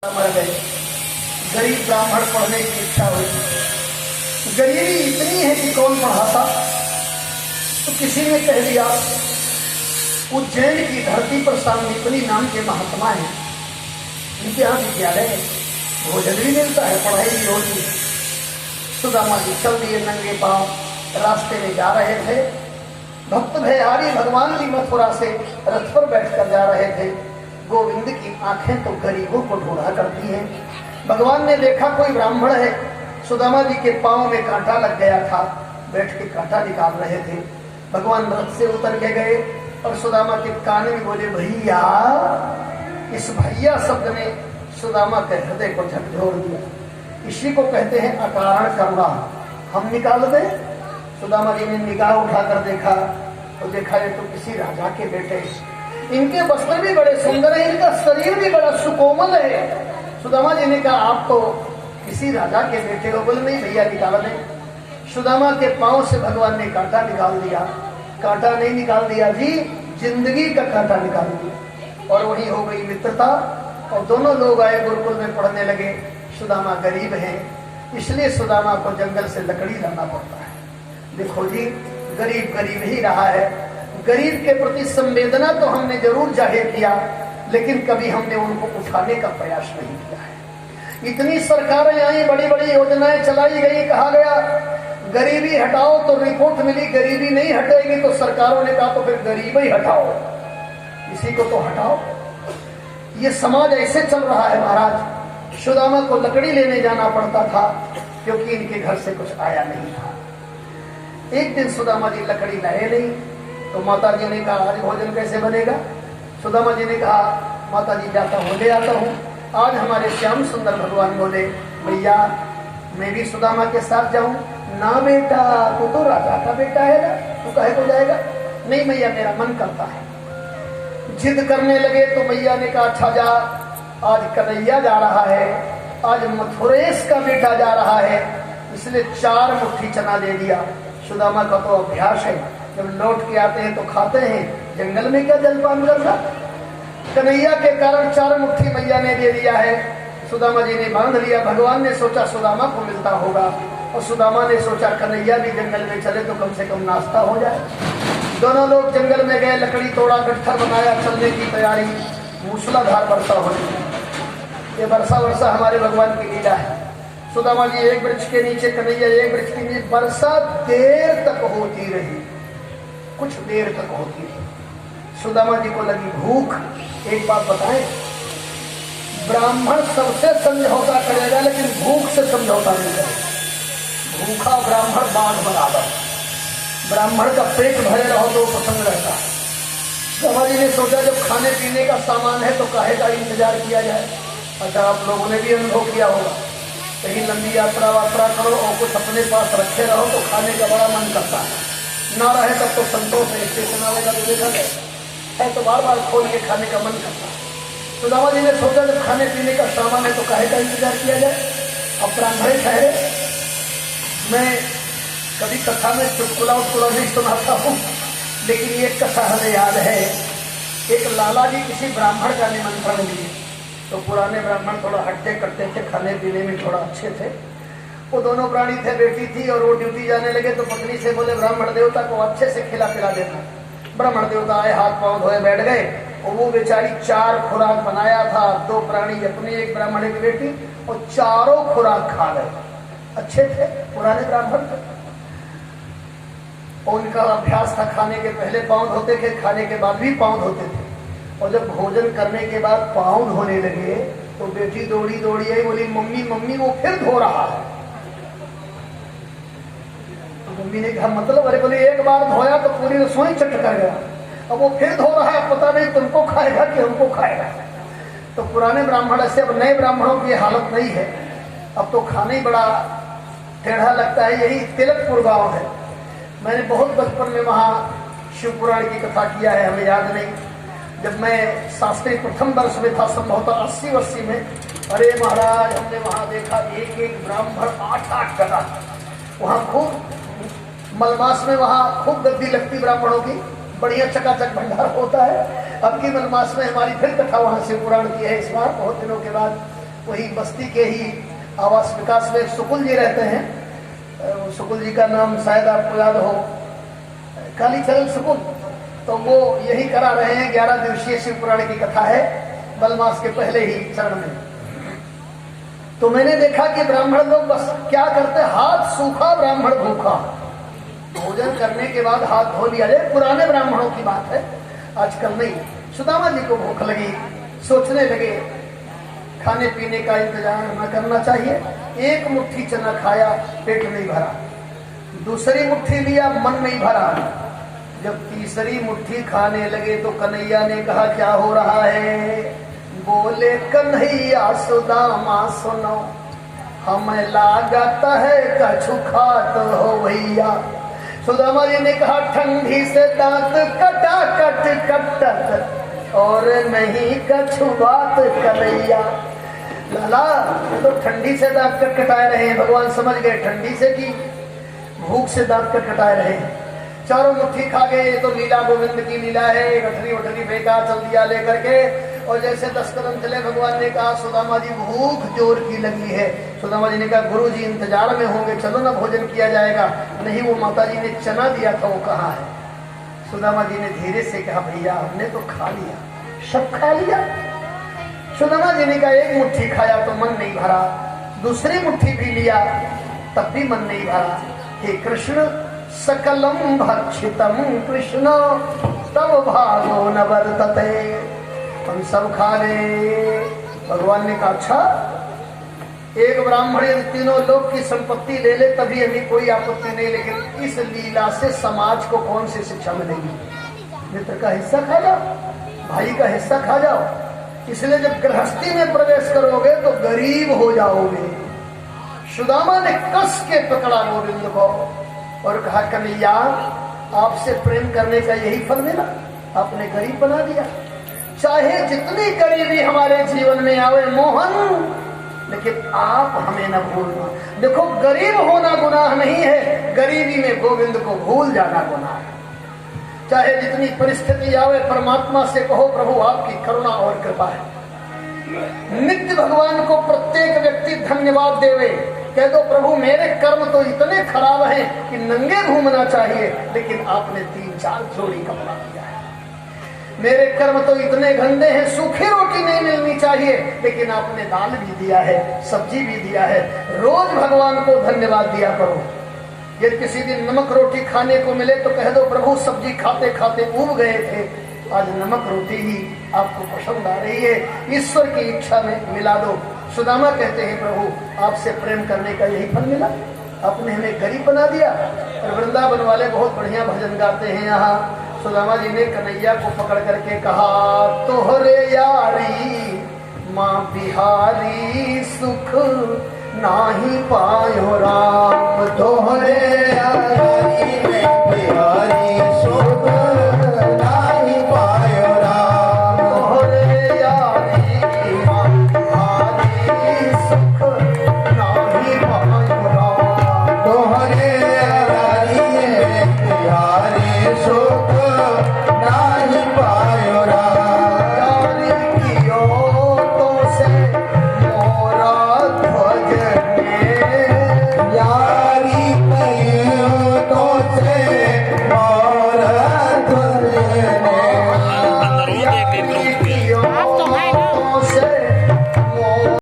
मर गए। गरीब ब्राह्मण पढ़ने की इच्छा हुई। गरीबी इतनी है कि कौन पढ़ाता, तो किसी ने कह दिया उज्जैन की धरती पर सांदीपनी नाम के महात्मा हैं, इनके यहाँ विद्यालय है, भोजन भी मिलता है, पढ़ाई भी होती है। सुदामा जी चल दिए नंगे पांव, रास्ते में जा रहे थे। भक्त भयहारी भगवान जी मथुरा से रथ पर बैठकर जा रहे थे। गोविंद की आंखें तो गरीबों को ढूंढा करती हैं। भगवान ने देखा कोई ब्राह्मण है, सुदामा जी के पांव में कांटा लग गया था, बैठ के कांटा निकाल रहे थे। भगवान रथ से उतर के गए और सुदामा के कान में बोले, भैया। इस भैया शब्द ने सुदामा के हृदय को झकझोर दिया। इसी को कहते हैं अकारण करुणा। हम निकाल दें। सुदामा जी ने निगाह उठाकर देखा तो देखा ये तो किसी राजा के बेटे, इनके वस्त्र भी बड़े सुंदर है, इनका शरीर भी बड़ा सुकोमल है। सुदामा जी ने कहा आप तो किसी राजा के बेटे हो। बोले नहीं भैया निकाल दें। सुदामा के पांव से भगवान ने कांटा निकाल दिया। कांटा नहीं निकाल दिया जी, जिंदगी का कांटा निकाल दिया। और वही हो गई मित्रता। और दोनों लोग आए, गुरुकुल में पढ़ने लगे। सुदामा गरीब है, इसलिए सुदामा को जंगल से लकड़ी लाना पड़ता है। देखो जी, गरीब गरीब ही रहा है। गरीब के प्रति संवेदना तो हमने जरूर जाहिर किया, लेकिन कभी हमने उनको उठाने का प्रयास नहीं किया है। इतनी सरकारें आई, बड़ी बड़ी योजनाएं चलाई गई, कहा गया गरीबी हटाओ, तो रिपोर्ट मिली गरीबी नहीं हटेगी। तो सरकारों ने कहा तो फिर गरीब ही हटाओ, इसी को तो हटाओ। ये समाज ऐसे चल रहा है महाराज। सुदामा को लकड़ी लेने जाना पड़ता था क्योंकि इनके घर से कुछ आया नहीं था। एक दिन सुदामा जी लकड़ी लाए नहीं, तो माता जी ने कहा आज भोजन कैसे बनेगा। सुदामा जी ने कहा माता जी जाता हूँ, ले आता हूँ। आज हमारे श्याम सुंदर भगवान बोले, भैया मैं भी सुदामा के साथ जाऊं। ना बेटा, तू तो राजा का बेटा है ना, तू काहे को जाएगा। नहीं भैया मेरा मन करता है। जिद करने लगे तो भैया ने कहा अच्छा जा, आज कन्हैया जा रहा है, आज मथुरेश का बेटा जा रहा है, इसलिए 4 मुट्ठी चना दे दिया। सुदामा का तो अभ्यास है, जब लौट के आते हैं तो खाते हैं, जंगल में क्या जलपान करना। कन्हैया के कारण 4 मुट्ठी मैया ने दे दिया है। सुदामा जी ने बांध लिया। भगवान ने सोचा सुदामा को मिलता होगा, और सुदामा ने सोचा कन्हैया भी जंगल में चले तो कम से कम नाश्ता हो जाए। दोनों लोग जंगल में गए, लकड़ी तोड़ा, गट्ठर बनाया, चलने की तैयारी। मूसलाधार वर्षा हो रही। ये वर्षा हमारे भगवान की लीला है। सुदामा जी एक वृक्ष के नीचे, कन्हैया एक वृक्ष के नीचे। वर्षा देर तक होती रही, कुछ देर तक होती रही। सुदामा जी को लगी भूख। एक बात बताएं, ब्राह्मण सबसे समझौता करेगा लेकिन भूख से समझौता नहीं करेगा। भूखा ब्राह्मण बाढ़ बराबर। ब्राह्मण का पेट भरे रहो तो पसंद रहता है। सुदामा जी ने सोचा जब खाने पीने का सामान है तो काहे का इंतजार किया जाए। अच्छा आप लोगों ने भी अनुभव किया होगा, कहीं लंबी यात्रा वात्रा करो और कुछ अपने पास रखे रहो तो खाने का बड़ा मन करता है, ना रहे तब तो संतोष है। स्टेशन आवेगा तो देखा गया है तो बार बार खोल के खाने का मन करता है। सुदामा जी ने सोचा जब खाने पीने का सामान है तो काहे का इंतजार किया जाए। अब ब्राह्मण ठहरे। मैं कभी कथा में चुटकुला उटकुला नहीं सुनाता हूँ, लेकिन ये कथा हमें याद है। एक लाला जी किसी ब्राह्मण का निमंत्रण लिए, तो पुराने ब्राह्मण थोड़ा हट्टे कट्टे थे, खाने पीने में थोड़ा अच्छे थे। वो दोनों प्राणी थे, बेटी थी, और वो ड्यूटी जाने लगे तो पत्नी से बोले ब्राह्मण देवता को अच्छे से खिला पिला देना। ब्राह्मण देवता आए, हाथ पांव धोए बैठ गए, और वो बेचारी 4 खुराक बनाया था। 2 प्राणी अपनी, एक ब्राह्मण की बेटी, और चारों खुराक खा गए। अच्छे थे, पुराने ब्राह्मण थे। और उनका अभ्यास था खाने के पहले पांव धोते थे, खाने के बाद भी पांव धोते थे। और जब भोजन करने के बाद पांव धोने लगे तो बेटी दौड़ी दौड़ी आई, बोली मम्मी मम्मी वो फिर धो रहा है। तो मम्मी ने कहा मतलब। अरे बोली एक बार धोया तो पूरी रसोई चट कर गया, अब वो फिर धो रहा है, पता नहीं तुमको खाएगा कि हमको खाएगा। तो पुराने ब्राह्मण से, अब नए ब्राह्मणों की हालत नहीं है, अब तो खाना ही बड़ा टेढ़ा लगता है। यही तिलकपुर गांव है। मैंने बहुत बचपन में वहाँ शिव पुराण की कथा किया है, हमें याद नहीं। जब मैं शास्त्री प्रथम वर्ष में था, संभवतः 80 में, अरे महाराज हमने वहाँ देखा एक ब्राह्मण 8 जगह, वहाँ खूब मलमास में, वहाँ खूब गद्दी लगती ब्राह्मणों की, बढ़िया चकाचक भंडार होता है। अब की मलमास में हमारी फिर कथा वहाँ शिव पुराण की है इस बार, बहुत दिनों के बाद। वही बस्ती के ही आवास विकास में सुकुल जी रहते हैं। सुकुल जी का नाम शायद आपको याद हो, कालीचरण सुकुल। तो वो यही करा रहे हैं, 11 दिवसीय शिव पुराण की कथा है, बलमास के पहले ही चरण में। तो मैंने देखा कि ब्राह्मण लोग बस क्या करते, हाथ सूखा ब्राह्मण भूखा, भोजन करने के बाद हाथ धो लिया जाए। पुराने ब्राह्मणों की बात है, आजकल नहीं। सुदामा जी को भूख लगी, सोचने लगे खाने पीने का इंतजाम न करना चाहिए। एक मुट्ठी चना खाया, पेट नहीं भरा। दूसरी मुट्ठी लिया, मन नहीं भरा। जब तीसरी मुट्ठी खाने लगे तो कन्हैया ने कहा क्या हो रहा है? बोले कन्हैया सुदामा सुनो, हमें लागत है कछु खात हो भैया। सुदामा जी ने कहा ठंडी से दांत कटा कट कट और नहीं कछु बात कन्हैया। लाला तो ठंडी से दांत कटकटाए रहे हैं, भगवान समझ गए ठंडी से की भूख से दांत कटकटाए रहे। चारों मुट्ठी खा गए। तो लीला गोविंद की लीला है, गठरी उठरी फेंका, चल दिया लेकर के। और जैसे 10 कदम चले, भगवान ने कहा सुदामा जी भूख जोर की लगी है। सुदामा जी ने कहा गुरु जी इंतजार में होंगे, चलो ना भोजन किया जाएगा। नहीं, वो माता जी ने चना दिया था, वो कहाँ है? सुदामा जी ने धीरे से कहा भैया हमने तो खा लिया, सब खा लिया। सुदामा जी ने कहा एक मुट्ठी खाया तो मन नहीं भरा, दूसरी मुट्ठी भी लिया तब भी मन नहीं भरा। हे कृष्ण सकलम भक्षितम कृष्ण तब भागो न वर्तते। हम सब खा गए। भगवान ने कहा अच्छा, एक ब्राह्मण तीनों लोग की संपत्ति ले ले तभी हमें कोई आपत्ति नहीं, लेकिन इस लीला से समाज को कौन सी शिक्षा मिलेगी? मित्र का हिस्सा खा जाओ, भाई का हिस्सा खा जाओ। इसलिए जब गृहस्थी में प्रवेश करोगे तो गरीब हो जाओगे। सुदामा ने कस के पकड़ा गोविंद को और कहा कन्हैया आपसे प्रेम करने का यही फल मिला, आपने गरीब बना दिया। चाहे जितनी गरीबी हमारे जीवन में आवे मोहन, लेकिन आप हमें न भूलना। देखो गरीब होना गुनाह नहीं है, गरीबी में गोविंद को भूल जाना गुनाह है। चाहे जितनी परिस्थिति आवे परमात्मा से कहो प्रभु आपकी करुणा और कृपा है। नित्य भगवान को प्रत्येक व्यक्ति धन्यवाद देवे, कह दो प्रभु मेरे कर्म तो इतने खराब हैं कि नंगे घूमना चाहिए, लेकिन आपने 3-4 जोड़ी कपड़ा दिया है। मेरे कर्म तो इतने गंदे हैं, सूखी रोटी नहीं मिलनी चाहिए, लेकिन आपने दाल भी दिया है, सब्जी भी दिया है। रोज भगवान को धन्यवाद दिया करो। यदि किसी दिन नमक रोटी खाने को मिले तो कह दो प्रभु सब्जी खाते खाते उब गए थे, आज नमक रोटी ही आपको पसंद आ रही है, ईश्वर की इच्छा में मिला दो। सुदामा कहते हैं प्रभु आपसे प्रेम करने का यही फल मिला, आपने हमें गरीब बना दिया। और वृंदावन वाले बहुत बढ़िया भजन गाते हैं। यहाँ सुदामा जी ने कन्हैया को पकड़ करके कहा तोहरे यारी माँ बिहारी सुख नाही पायो राम, तोहरे यारी